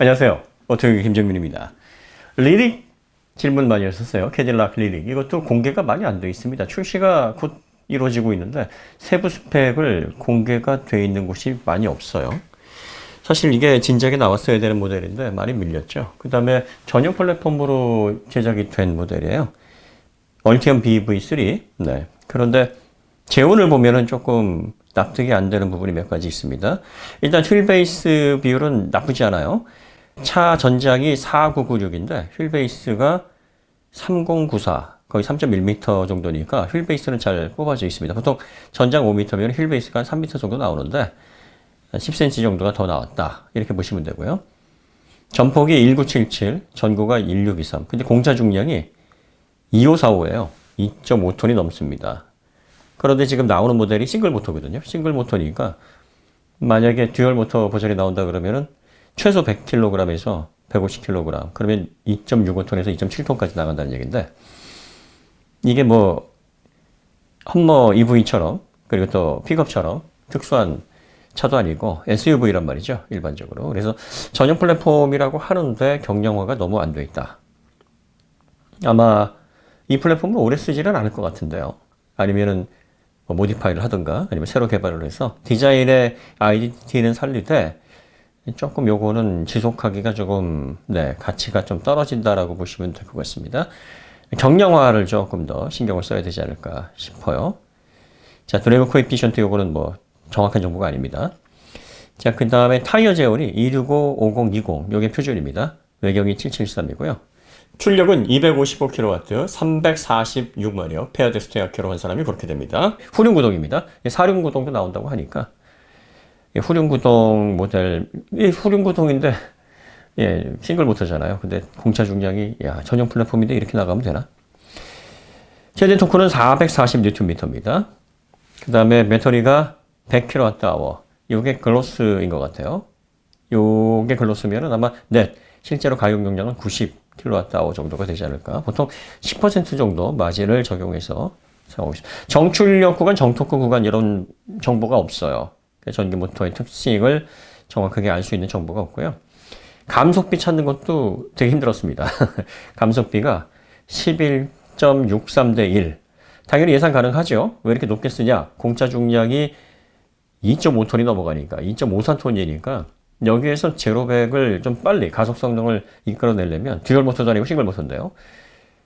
안녕하세요. 오토요기 김정민입니다. 리릭 질문 많이 하셨어요. 캐딜락 리릭. 이것도 공개가 많이 안 돼 있습니다. 출시가 곧 이루어지고 있는데 세부 스펙을 공개가 돼 있는 곳이 많이 없어요. 사실 이게 진작에 나왔어야 되는 모델인데 많이 밀렸죠. 그 다음에 전용 플랫폼으로 제작이 된 모델이에요. 얼티엄 BV3. 네. 그런데 재원을 보면은 조금 납득이 안 되는 부분이 몇 가지 있습니다. 일단 휠베이스 비율은 나쁘지 않아요. 차 전장이 4996인데 휠베이스가 3094, 거의 3.1m 정도니까 휠베이스는 잘 뽑아져 있습니다. 보통 전장 5m면 휠베이스가 한 3m 정도 나오는데 10cm 정도가 더 나왔다. 이렇게 보시면 되고요. 전폭이 1977, 전고가 1623. 근데 공차 중량이 2545예요. 2.5톤이 넘습니다. 그런데 지금 나오는 모델이 싱글 모터거든요. 싱글 모터니까 만약에 듀얼 모터 버전이 나온다 그러면은 최소 100kg에서 150kg, 그러면 2.65톤에서 2.7톤까지 나간다는 얘기인데, 이게 뭐 험머 EV처럼 그리고 또 픽업처럼 특수한 차도 아니고 SUV란 말이죠, 일반적으로. 그래서 전용 플랫폼이라고 하는데 경량화가 너무 안 돼 있다. 아마 이 플랫폼은 오래 쓰지는 않을 것 같은데요. 아니면은 뭐 모디파이를 하든가 아니면 새로 개발을 해서 디자인의 아이덴티티는 살리되 조금 요거는 지속하기가 조금 가치가 좀 떨어진다라고 보시면 될 것 같습니다. 경량화를 조금 더 신경을 써야 되지 않을까 싶어요. 자, 드래그 코에피션트 요거는 뭐 정확한 정보가 아닙니다. 자, 그 다음에 타이어 제온이 265, 50, 20 요게 표준입니다. 외경이 773이고요. 출력은 255kW, 346마력, 페어드 스테어키로 한 사람이 그렇게 됩니다. 후륜구동입니다. 사륜구동도 나온다고 하니까 후륜구동 모델, 후륜구동인데 싱글 모터잖아요. 근데 공차 중량이 전용 플랫폼인데 이렇게 나가면 되나? 최대 토크는 440Nm입니다. 그 다음에 배터리가 100kWh. 요게 글로스인 것 같아요. 요게 글로스면은 아마 실제로 가용 용량은 90kWh 정도가 되지 않을까. 보통 10% 정도 마진을 적용해서 사용하고 있습니다. 정출력 구간, 정토크 구간 이런 정보가 없어요. 전기 모터의 특징을 정확하게 알 수 있는 정보가 없고요. 감속비 찾는 것도 되게 힘들었습니다. 감속비가 11.63 대 1. 당연히 예상 가능하죠. 왜 이렇게 높게 쓰냐? 공차 중량이 2.5톤이 넘어가니까, 2.53톤이니까 여기에서 제로백을 좀 빨리 가속 성능을 이끌어내려면 듀얼 모터도 아니고 싱글 모터인데요.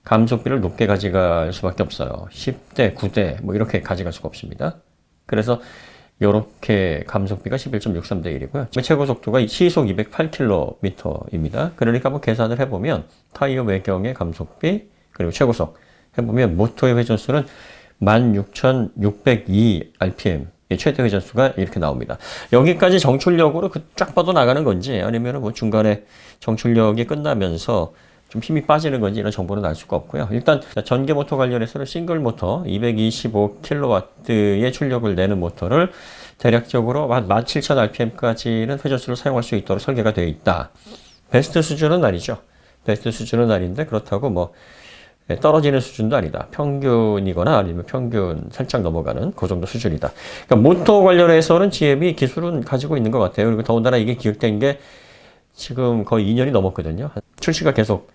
감속비를 높게 가져갈 수밖에 없어요. 10대, 9대 뭐 이렇게 가져갈 수가 없습니다. 그래서 이렇게 감속비가 11.63 대 1이고요. 최고 속도가 시속 208km입니다. 그러니까 뭐 계산을 해보면 타이어 외경의 감속비 그리고 최고속 해보면 모터의 회전수는 16,602 rpm 최대 회전수가 이렇게 나옵니다. 여기까지 정출력으로 쫙 뻗어 나가는 건지 아니면 뭐 중간에 정출력이 끝나면서 좀 힘이 빠지는 건지 이런 정보는 알 수가 없고요. 일단 전기 모터 관련해서는 싱글 모터 225kW의 출력을 내는 모터를 대략적으로 17,000rpm까지는 회전수를 사용할 수 있도록 설계가 되어 있다. 베스트 수준은 아니죠. 베스트 수준은 아닌데 그렇다고 뭐 떨어지는 수준도 아니다. 평균이거나 아니면 평균 살짝 넘어가는 그 정도 수준이다. 그러니까 모터 관련해서는 GM이 기술은 가지고 있는 것 같아요. 그리고 더군다나 이게 기획된 게 지금 거의 2년이 넘었거든요. 출시가 계속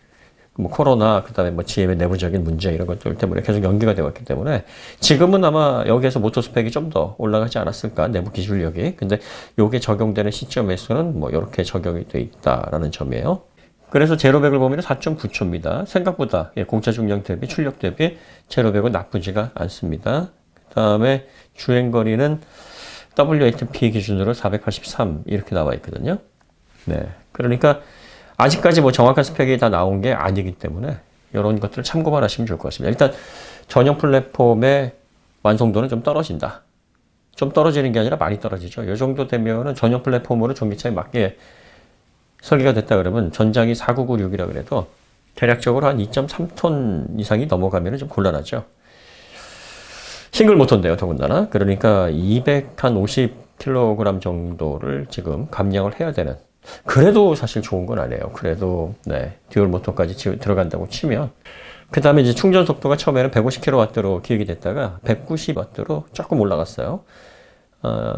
뭐 코로나, 그 다음에 뭐 GM의 내부적인 문제 이런 것들 때문에 계속 연기가 되어 왔기 때문에 지금은 아마 여기에서 모터 스펙이 좀 더 올라가지 않았을까, 내부 기술력이. 근데 요게 적용되는 시점에서는 뭐 이렇게 적용이 돼 있다라는 점이에요. 그래서 제로백을 보면 4.9초입니다. 생각보다 공차 중량 대비 출력 대비 제로백은 나쁘지가 않습니다. 그 다음에 주행거리는 WLTP 기준으로 483 이렇게 나와 있거든요. 그러니까 아직까지 뭐 정확한 스펙이 다 나온 게 아니기 때문에 이런 것들을 참고만 하시면 좋을 것 같습니다. 일단 전용 플랫폼의 완성도는 좀 떨어진다. 좀 떨어지는 게 아니라 많이 떨어지죠. 이 정도 되면은 전용 플랫폼으로 전기차에 맞게 설계가 됐다 그러면 전장이 4996이라 그래도 대략적으로 한 2.3톤 이상이 넘어가면 좀 곤란하죠. 싱글 모터인데요, 더군다나. 그러니까 250kg 정도를 지금 감량을 해야 되는. 그래도 사실 좋은 건 아니에요. 그래도 듀얼 모터까지 들어간다고 치면 그 다음에 이제 충전 속도가 처음에는 150kW로 기획이 됐다가 190W로 조금 올라갔어요.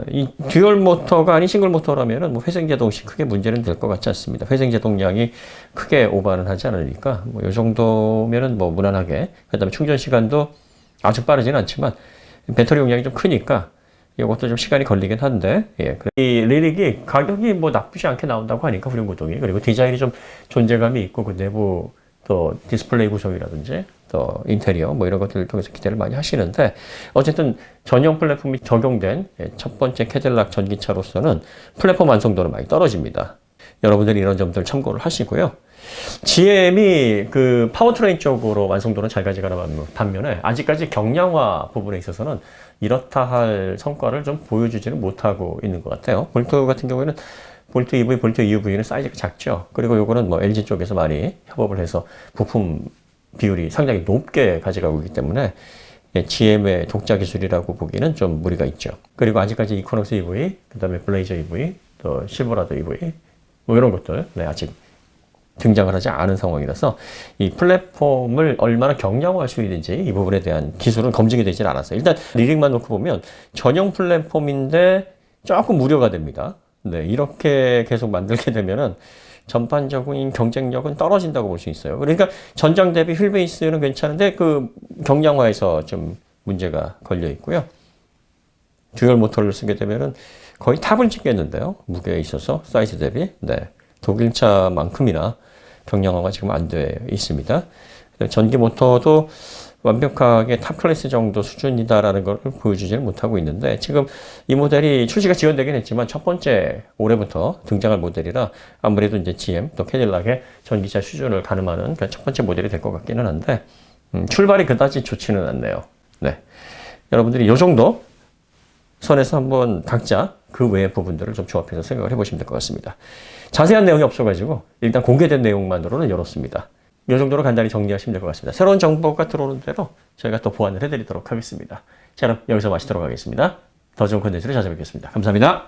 이 듀얼 모터가 아닌 싱글 모터라면은 뭐 회생제동시 크게 문제는 될 것 같지 않습니다. 회생제동량이 크게 오버는 하지 않으니까 뭐 이 정도면은 뭐 무난하게, 그다음에 충전 시간도 아주 빠르진 않지만 배터리 용량이 좀 크니까 이것도 좀 시간이 걸리긴 한데, 예. 이 리릭이 가격이 뭐 나쁘지 않게 나온다고 하니까 후륜구동이, 그리고 디자인이 좀 존재감이 있고 그 내부 또 디스플레이 구성이라든지 또 인테리어 뭐 이런 것들을 통해서 기대를 많이 하시는데, 어쨌든 전용 플랫폼이 적용된 첫 번째 캐딜락 전기차로서는 플랫폼 완성도는 많이 떨어집니다. 여러분들이 이런 점들 참고를 하시고요. GM이 그 파워트레인 쪽으로 완성도는 잘 가져가는 반면에 아직까지 경량화 부분에 있어서는 이렇다 할 성과를 좀 보여주지는 못하고 있는 것 같아요. 볼트 같은 경우에는 볼트 EV, 볼트 UV는 사이즈가 작죠. 그리고 요거는 뭐 LG 쪽에서 많이 협업을 해서 부품 비율이 상당히 높게 가져가고 있기 때문에 GM의 독자 기술이라고 보기는 좀 무리가 있죠. 그리고 아직까지 이코넉스 EV, 그 다음에 블레이저 EV, 또 실버라도 EV 뭐 이런 것들 아직 등장을 하지 않은 상황이라서 이 플랫폼을 얼마나 경량화할 수 있는지 이 부분에 대한 기술은 검증이 되질 않았어요. 일단 리릭만 놓고 보면 전용 플랫폼인데 조금 우려가 됩니다. 네, 이렇게 계속 만들게 되면은 전반적인 경쟁력은 떨어진다고 볼 수 있어요. 그러니까 전장 대비 휠베이스는 괜찮은데 그 경량화에서 좀 문제가 걸려 있고요. 듀얼 모터를 쓰게 되면은 거의 탑을 찍겠는데요. 무게에 있어서 사이즈 대비. 네. 독일차만큼이나 경량화가 지금 안 되어 있습니다. 전기 모터도 완벽하게 탑 클래스 정도 수준이다라는 걸 보여주지는 못하고 있는데, 지금 이 모델이 출시가 지연되긴 했지만 첫 번째 올해부터 등장할 모델이라 아무래도 이제 GM 또 캐딜락의 전기차 수준을 가늠하는 첫 번째 모델이 될 것 같기는 한데, 출발이 그다지 좋지는 않네요. 네. 여러분들이 이 정도 선에서 한번 각자 그 외의 부분들을 좀 조합해서 생각을 해보시면 될 것 같습니다. 자세한 내용이 없어가지고 일단 공개된 내용만으로는 이렇습니다. 이 정도로 간단히 정리하시면 될 것 같습니다. 새로운 정보가 들어오는 대로 저희가 또 보완을 해드리도록 하겠습니다. 자, 그럼 여기서 마치도록 하겠습니다. 더 좋은 콘텐츠로 찾아뵙겠습니다. 감사합니다.